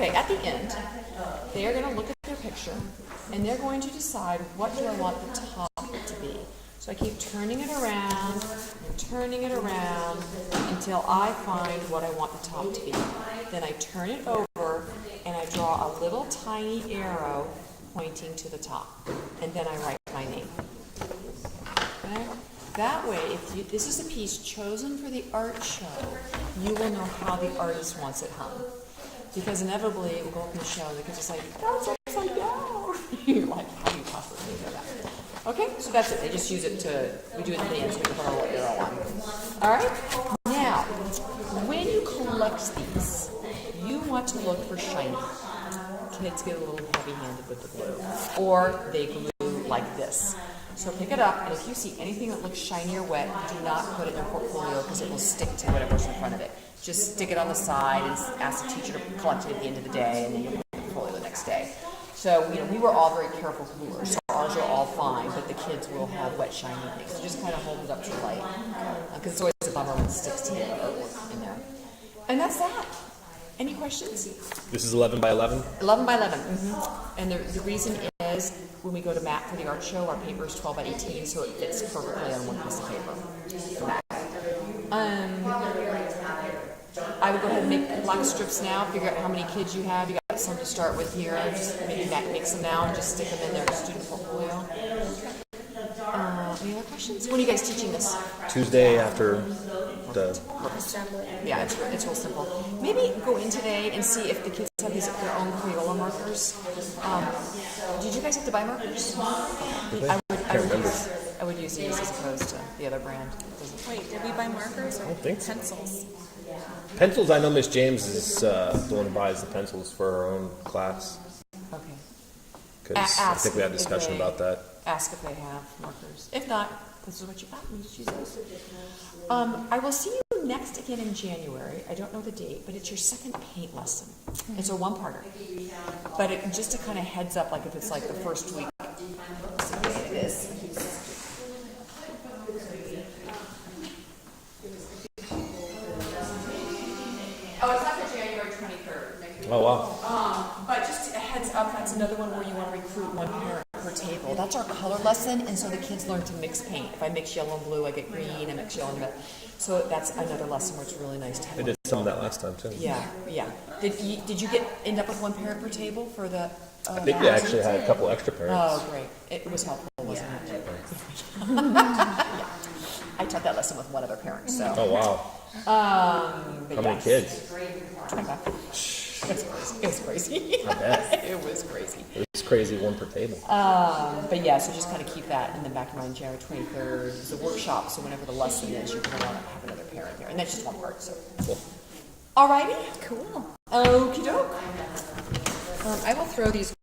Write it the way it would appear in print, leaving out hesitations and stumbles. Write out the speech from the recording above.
Okay, at the end, they are going to look at their picture, and they're going to decide what do I want the top to be. So I keep turning it around and turning it around until I find what I want the top to be. Then I turn it over and I draw a little tiny arrow pointing to the top. And then I write my name. Okay? That way, if this is a piece chosen for the art show, you will know how the artist wants it hung. Because inevitably it will go up in the show and the kids are like, that's upside down. You're like, how do you possibly know that? Okay, so that's it. They just use it we do it at the end so we can put our little arrow on. All right? Now, when you collect these, you want to look for shiny. Kids get a little heavy-handed with the glue. Or they glue like this. So pick it up, and if you see anything that looks shiny or wet, do not put it in your portfolio because it will stick to whatever's in front of it. Just stick it on the side and ask the teacher to collect it at the end of the day, and then you'll put it in the portfolio the next day. So, we were all very careful gluers, so ours are all fine, but the kids will have wet, shiny things. So just kind of hold it up to the light, because it's always a bummer when it sticks to the artwork in there. And that's that. Any questions? This is 11 by 11? 11 by 11. Mm-hmm. And the reason is, when we go to mat for the art show, our paper is 12 by 18, so it fits perfectly on one piece of paper. Mat. I would go ahead and make black strips now, figure out how many kids you have. You got some to start with here. Just maybe mix them now and just stick them in their student portfolio. Any other questions? When are you guys teaching this? Tuesday after the assembly. Yeah, it's real simple. Maybe go in today and see if the kids have their own Crayola markers. Did you guys have to buy markers? I would use these as opposed to the other brand. Wait, did we buy markers or think so. pencils? pencils. I know Miss James is the one who buys the pencils for her own class. Okay. Because I think we had a discussion about that. Ask if they have markers. If not, this is what you got. Use those. I will see you next again in January. I don't know the date, but it's your second paint lesson. It's a one-parter. But just to kind of heads up, like if it's like the first week, so it is. Oh, it's not for January 23rd. Oh, wow. But just a heads up, that's another one where you want to recruit one parent per table. That's our color lesson, and so the kids learn to mix paint. If I mix yellow and blue, I get green. I mix yellow and red. So that's another lesson where it's really nice to have. They did some of that last time, too. Yeah. Did you end up with one parent per table for the? I think they actually had a couple extra parents. Oh, great! It was helpful, wasn't it? Yeah. I taught that lesson with one other parent. So. Oh, wow. How many kids? 25. It was crazy. I bet. It was crazy. It was crazy, one per table. But yeah, so just kind of keep that in the back of mind. January 23rd is the workshop, so whenever the lesson is, you're going to want to have another parent here. And that's just one part, so. Cool. Alrighty. Cool. Okie doke. I will throw these